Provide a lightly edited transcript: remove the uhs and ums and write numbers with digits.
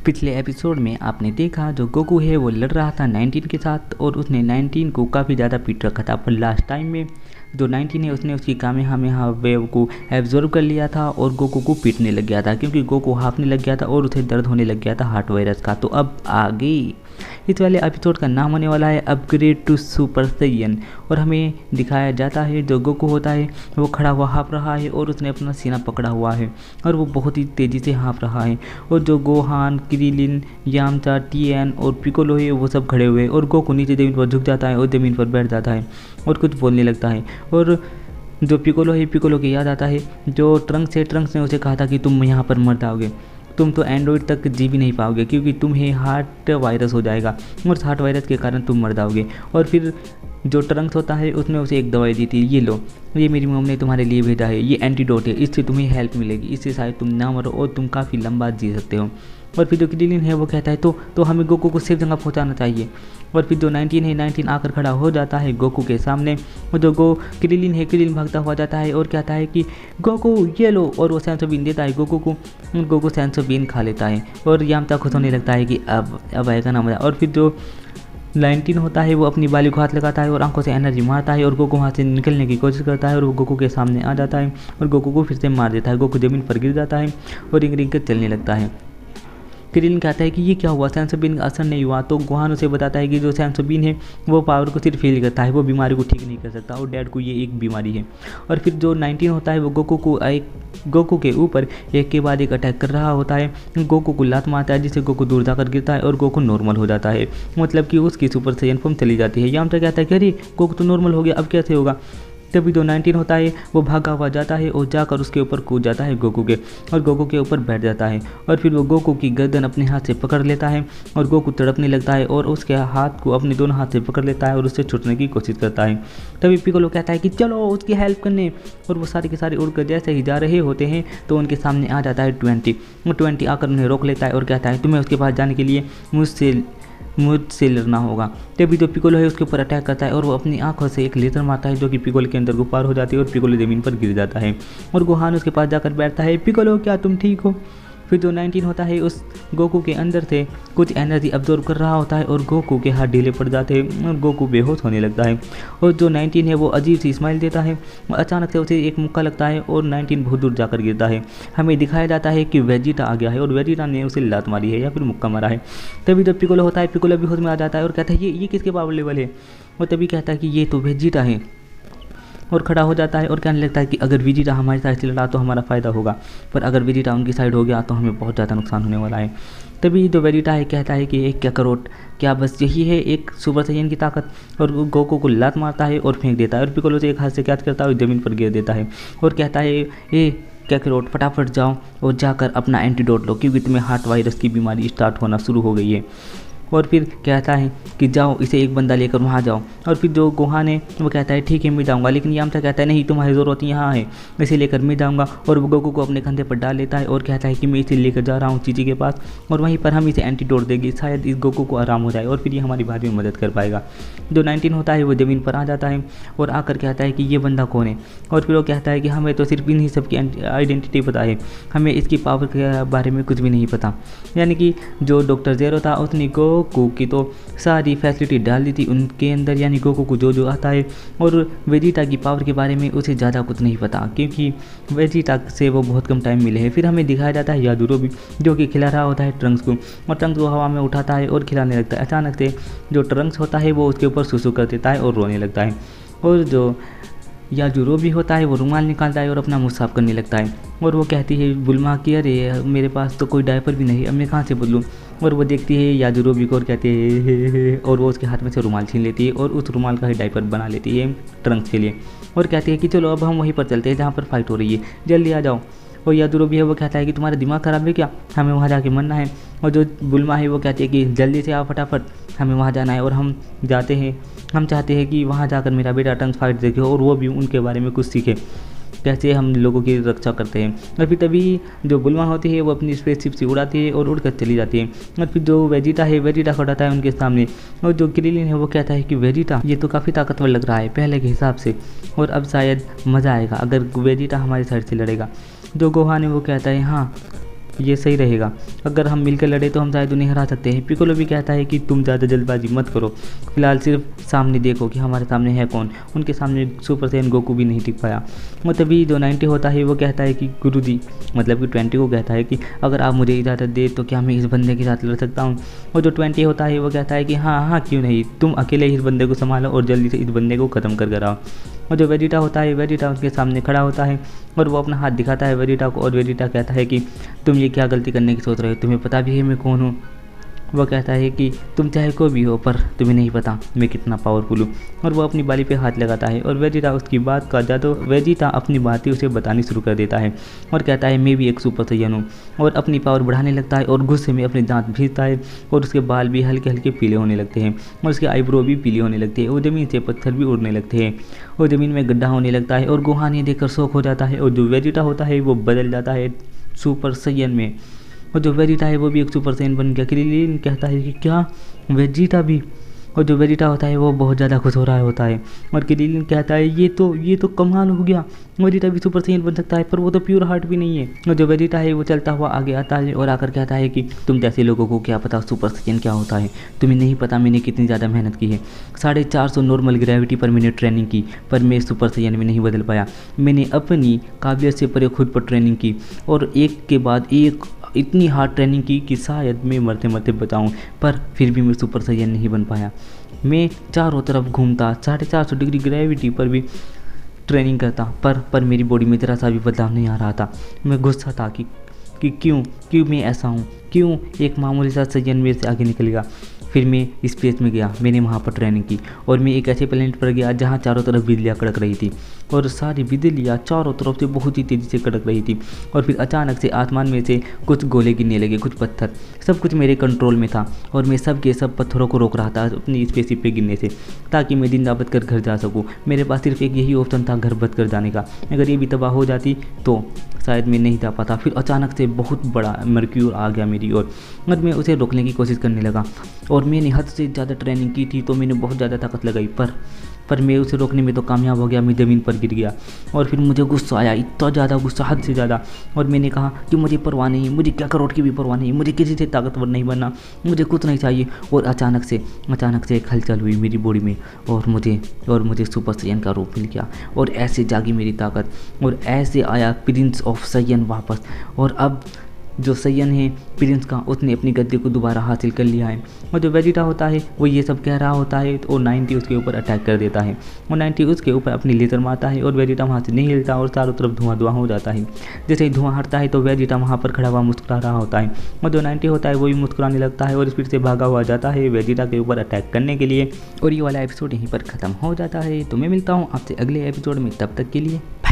पिछले एपिसोड में आपने देखा जो गोकू है वो लड़ रहा था 19 के साथ और उसने 19 को काफ़ी ज़्यादा पीट रखा था। पर लास्ट टाइम में जो 19 है उसने उसकी कामेहामेहा वेव को एब्जॉर्व कर लिया था और गोकू को पीटने लग गया था क्योंकि गोकू हाफने लग गया था और उसे दर्द होने लग गया था हार्ट वायरस का। तो अब आगे इस वाले एपिसोड का नाम होने वाला है अपग्रेड टू सुपर सैयन और हमें दिखाया जाता है जो गोकू होता है वो खड़ा हुआ हाँफ रहा है और उसने अपना सीना पकड़ा हुआ है और वो बहुत ही तेज़ी से हाँफ रहा है और जो गोहान, क्रिलिन, यामचा, टीएन और पिकोलो है वो सब खड़े हुए और गोकू नीचे ज़मीन पर झुक जाता है और ज़मीन पर बैठ जाता है और कुछ बोलने लगता है। और जो पिकोलो है पिकोलो की याद आता है जो ट्रंक्स ने उसे कहा था कि तुम यहाँ पर मर जाओगे, तुम तो एंड्रॉइड तक जी भी नहीं पाओगे क्योंकि तुम्हें हार्ट वायरस हो जाएगा और हार्ट वायरस के कारण तुम मर जाओगे। और फिर जो ट्रंक्स होता है उसने उसे एक दवाई दी थी, ये लो, ये मेरी मम्मी ने तुम्हारे लिए भेजा है, ये एंटीडोट है, इससे तुम्हें हेल्प मिलेगी, इससे शायद तुम ना मरो और तुम काफ़ी लंबा जी सकते हो। और फिर जो क्रिलिन है वो कहता है तो हमें गोकू को सेफ जगह पहुंचाना चाहिए। और फिर जो 19 है 19 आकर खड़ा हो जाता है गोकू के सामने और जो क्रिलिन भागता हुआ जाता है और कहता है कि गोकू ये लो, और वो सेंसोबीन देता है गोकू को। गोकू सेंसोबीन खा लेता है और यामता खुश होने लगता है कि अब आएगा ना मजा। और फिर जो 19 होता है वो अपनी बाली को हाथ लगाता है और आंखों से एनर्जी मारता है और गोकू वहाँ से निकलने की कोशिश करता है और वो गोकू के सामने आ जाता है और गोकू को फिर से मार देता है। गोकू ज़मीन पर गिर जाता है और रिंग रिंग कर चलने लगता है। क्रिलिन कहता है कि ये क्या हुआ, सेंसोबीन का असर नहीं हुआ। तो गोहान उसे बताता है कि जो सेंसोबीन है वो पावर को सिर्फ फील करता है, वो बीमारी को ठीक नहीं कर सकता और डैड को ये एक बीमारी है। और फिर जो 19 होता है वो गोकू के ऊपर एक के बाद एक अटैक कर रहा होता है। गोकू को लात मारता है जिससे गोकू दूर जाकर गिरता है और गोकू नॉर्मल हो जाता है, मतलब कि उसकी सुपर सैयन फॉर्म चली जाती है। यामचा कहता है कि अरे गोकू तो नॉर्मल हो गया, अब कैसे होगा। तभी जो 19 होता है वो भागा हुआ जाता है और जाकर उसके ऊपर कूद जाता है गोकू के और गोकू के ऊपर बैठ जाता है। और फिर वो गोकू की गर्दन अपने हाथ से पकड़ लेता है और गोकू तड़पने लगता है और उसके हाथ को अपने दोनों हाथ से पकड़ लेता है और उससे छूटने की कोशिश करता है। तभी पिकोलो कहता है कि चलो उसकी हेल्प करने, और वो सारे के सारे उड़कर जैसे ही जा रहे होते हैं तो उनके सामने आ जाता है 20 आकर उन्हें रोक लेता है और कहता है तुम्हें उसके पास जाने के लिए मुझसे लड़ना होगा। तभी जो पिकोलो है उसके ऊपर अटैक करता है और वो अपनी आंखों से एक लेजर मारता है जो कि पिकोलो के अंदर गुफार हो जाती है और पिकोलो ज़मीन पर गिर जाता है और गोहान उसके पास जाकर बैठता है, पिकोलो क्या तुम ठीक हो। फिर जो 19 होता है उस गोकू के अंदर से कुछ एनर्जी अब्जॉर्व कर रहा होता है और गोकू के हाथ ढीले पड़ जाते हैं और गोकू बेहोश होने लगता है। और जो 19 है वो अजीब सी स्माइल देता है, अचानक से उसे एक मुक्का लगता है और 19 बहुत दूर जाकर गिरता है। हमें दिखाया जाता है कि वेजिटा आ गया है और वेजिटा ने उसे लात मारी है या फिर मुक्का मारा है। तभी जब पिकोलो होता है पिकोलो बेहोश में आ जाता है और कहता है ये किसके पावर लेवल है, और तभी कहता है कि ये तो वेजिटा है और खड़ा हो जाता है और कहने लगता है कि अगर वेजिटा हमारी साइड से लड़ा तो हमारा फ़ायदा होगा, पर अगर वेजिटा उनकी साइड हो गया तो हमें बहुत ज़्यादा नुकसान होने वाला है। तभी जो वेजिटा है कहता है कि एक करोड़ क्या बस यही है एक सुपर सैयन की ताकत, और गोकू को लात मारता है और फेंक देता है और पिकोलो से एक हाथ से कैच करता है और ज़मीन पर गिर देता है और कहता है ए कैकरोट फटाफट जाओ और जाकर अपना एंटीडोट लो क्योंकि तुम्हें हार्ट वायरस की बीमारी स्टार्ट होना शुरू हो गई है। और फिर कहता है कि जाओ इसे एक बंदा लेकर वहाँ जाओ। और फिर जो गोहान है वो कहता है ठीक है मैं जाऊँगा, लेकिन यामचा कहता है नहीं तुम्हारी ज़रूरत यहाँ है, इसे लेकर मैं जाऊँगा। और वो गोकू को अपने कंधे पर डाल लेता है और कहता है कि मैं इसे लेकर जा रहा हूँ चीची के पास और वहीं पर हम इसे एंटीडोट देंगे, शायद इस गोकू को आराम हो जाए और फिर ये हमारी बात में मदद कर पाएगा। जो 19 होता है वो ज़मीन पर आ जाता है और आकर कहता है कि ये बंदा कौन है, और फिर वो कहता है कि हमें तो सिर्फ इन्हीं सबकी आइडेंटिटी पता है, हमें इसकी पावर के बारे में कुछ भी नहीं पता। यानी कि जो डॉक्टर ज़ेरो था उसने गोकू की तो सारी फैसिलिटी डाल दी थी उनके अंदर, यानी गोकू को जो आता है, और वेजिटा की पावर के बारे में उसे ज़्यादा कुछ नहीं पता क्योंकि वेजिटा से वो बहुत कम टाइम मिले हैं। फिर हमें दिखाया जाता है याजुरोबी जो कि खिला रहा होता है ट्रंक्स को और ट्रंक्स को हवा में उठाता है और खिलाने लगता है। अचानक से जो ट्रंक्स होता है वो उसके ऊपर सुसु कर देता है और रोने लगता है और जो याजुरोबी होता है वो रुमाल निकालता है और अपना मुँह साफ करने लगता है और वो कहती है बुल्मा कि अरे मेरे पास तो कोई डायपर भी नहीं, अब मैं कहाँ से बदलूँ। और वो देखती है याजुरोबी को और कहती है हे और वो उसके हाथ में से रुमाल छीन लेती है और उस रुमाल का ही डायपर बना लेती है ट्रंक्स के लिए और कहती है कि चलो अब हम वहीं पर चलते हैं जहाँ पर फाइट हो रही है, जल्दी आ जाओ। और याजुरोबी है वो कहता है कि तुम्हारा दिमाग ख़राब है क्या, हमें वहाँ जाके मरना है। और जो बुल्मा है वो कहती है कि जल्दी से आओ फटाफट, हमें वहाँ जाना है। और हम जाते हैं, हम चाहते हैं कि वहाँ जाकर मेरा बेटा ट्रंक्स फाइट देखे और वो भी उनके बारे में कुछ सीखे, कैसे हम लोगों की रक्षा करते हैं। और फिर तभी जो बुल्मा होती है वो अपनी स्पेसशिप से उड़ाती है और उड़कर चली जाती है। और फिर जो वेजिटा है वेजिटा खड़ा है उनके सामने और जो क्रिलिन है वो कहता है कि वेजिटा ये तो काफ़ी ताकतवर लग रहा है पहले के हिसाब से, और अब शायद मज़ा आएगा अगर वेजिटा हमारी साइड से लड़ेगा। जो गोहान है वो कहता है हाँ ये सही रहेगा। अगर हम मिलकर लड़े तो हम शायद उन्हें हरा सकते हैं। पिकोलो भी कहता है कि तुम ज़्यादा जल्दबाजी मत करो, फिलहाल सिर्फ सामने देखो कि हमारे सामने है कौन। उनके सामने सुपर सैयन गोकू भी नहीं टिक पाया। और तभी जो 90 होता है वो कहता है कि गुरुजी, मतलब कि 20 को कहता है कि अगर आप मुझे इजाज़त दे तो क्या मैं इस बंदे के साथ लड़ सकता हूँ। और जो 20 होता है वो कहता है कि हाँ हाँ क्यों नहीं, तुम अकेले इस बंदे को संभालो और जल्दी से इस बंदे को ख़त्म कर कराओ। और जो वेजिटा होता है, वेजिटा उसके सामने खड़ा होता है और वो अपना हाथ दिखाता है वेजिटा को। और वेजिटा कहता है कि तुम ये क्या गलती करने की सोच रहे हो, तुम्हें पता भी है मैं कौन हूँ। वो कहता है कि तुम चाहे कोई भी हो पर तुम्हें नहीं पता मैं कितना पावरफुल हूँ। और वो अपनी बाली पे हाथ लगाता है और वेजिटा उसकी बात का जादू, वेजिटा अपनी बातें उसे बतानी शुरू कर देता है और कहता है मैं भी एक सुपर सैयन हूँ। और अपनी पावर बढ़ाने लगता है और गुस्से में अपने दांत भींचता है और उसके बाल भी हल्के हल्के पीले होने लगते हैं और उसके आईब्रो भी पीले होने लगते हैं और ज़मीन से पत्थर भी उड़ने लगते हैं और ज़मीन में गड्ढा होने लगता है। और गोहान ये देखकर शौक हो जाता है और जो वेजिटा होता है वो बदल जाता है सुपर सैयन में। और जो वेजिटा है वो भी एक सुपर सैयन बन गया। क्रिलिन कहता है कि क्या वेजिटा भी। और जो वेजिटा होता है वो बहुत ज़्यादा खुश हो रहा होता है और क्रिलिन कहता है ये तो कमाल हो गया, वेजिटा भी सुपर सैयन बन सकता है, पर वो तो प्योर हार्ट भी नहीं है। और जो वेजिटा है वो चलता हुआ आगे आता है और आकर कहता है कि तुम जैसे लोगों को क्या पता सुपर सैयन क्या होता है, तुम्हें नहीं पता मैंने कितनी ज़्यादा मेहनत की है। 450 नॉर्मल ग्रेविटी पर मैंने ट्रेनिंग की पर मैं सुपर सैयन में नहीं बदल पाया। मैंने अपनी काबिलियत से परे खुद पर ट्रेनिंग की और एक के बाद एक इतनी हार्ड ट्रेनिंग की कि शायद मैं मरते मरते बचाऊं, पर फिर भी मैं सुपर सैयन नहीं बन पाया। मैं चारों तरफ घूमता, 450 डिग्री ग्रेविटी पर भी ट्रेनिंग करता, पर मेरी बॉडी में ज़रा सा भी बदलाव नहीं आ रहा था। मैं गुस्सा था कि क्यों मैं ऐसा हूँ, क्यों एक मामूली सा सैयन मेरे से आगे निकल गया। फिर मैं स्पेस में गया, मैंने वहाँ पर ट्रेनिंग की और मैं एक ऐसे प्लेनेट पर गया जहाँ चारों तरफ बिजलियाँ कड़क रही थी और सारी बिजलियाँ चारों तरफ से बहुत ही तेज़ी से कड़क रही थी। और फिर अचानक से आसमान में से कुछ गोले गिरने लगे, कुछ पत्थर, सब कुछ मेरे कंट्रोल में था और मैं सब के सब पत्थरों को रोक रहा था अपनी स्पेसशिप पे गिरने से, ताकि मैं जिंदा बच कर घर जा सकूँ। मेरे पास सिर्फ एक यही ऑप्शन था, घर बच कर जाने का। अगर ये भी तबाह हो जाती तो शायद मैं नहीं जा पाता। फिर अचानक से बहुत बड़ा मर्क्यूर आ गया मेरी ओर और मैं उसे रोकने की कोशिश करने लगा और मैंने हद से ज़्यादा ट्रेनिंग की थी तो मैंने बहुत ज़्यादा ताकत लगाई, पर मैं उसे रोकने में तो कामयाब हो गया। मैं ज़मीन पर गिर गया और फिर मुझे गुस्सा आया, इतना ज़्यादा गुस्सा, हद से ज़्यादा। और मैंने कहा कि मुझे परवाह नहीं, मुझे क्या करोड़ की भी परवाह नहीं, मुझे किसी से ताकतवर नहीं बनना, मुझे कुछ नहीं चाहिए। और अचानक से एक हलचल हुई मेरी बॉडी में और मुझे सुपर सैयन का रूप मिल गया और ऐसे जागी मेरी ताकत और ऐसे आया प्रिंस ऑफ सैयन वापस। और अब जो सैयन है प्रिंस का, उसने अपनी गद्दी को दोबारा हासिल कर लिया है। और जो वेजिटा होता है वो ये सब कह रहा होता है और 90 उसके ऊपर अटैक कर देता है और 90 उसके ऊपर अपनी लेज़र मारता है और वेजिटा वहाँ से नहीं हिलता और चारों तरफ धुआं हो जाता है। जैसे ही धुआं हटता है तो वेजिटा वहाँ पर खड़ा हुआ मुस्कुरा रहा होता है और जो 90 होता है वो भी मुस्कुराने लगता है और स्पीड से भागा हुआ जाता है वेजिटा के ऊपर अटैक करने के लिए। और ये वाला एपिसोड यहीं पर ख़त्म हो जाता है। तो मैं मिलता हूँ आपसे अगले एपिसोड में, तब तक के लिए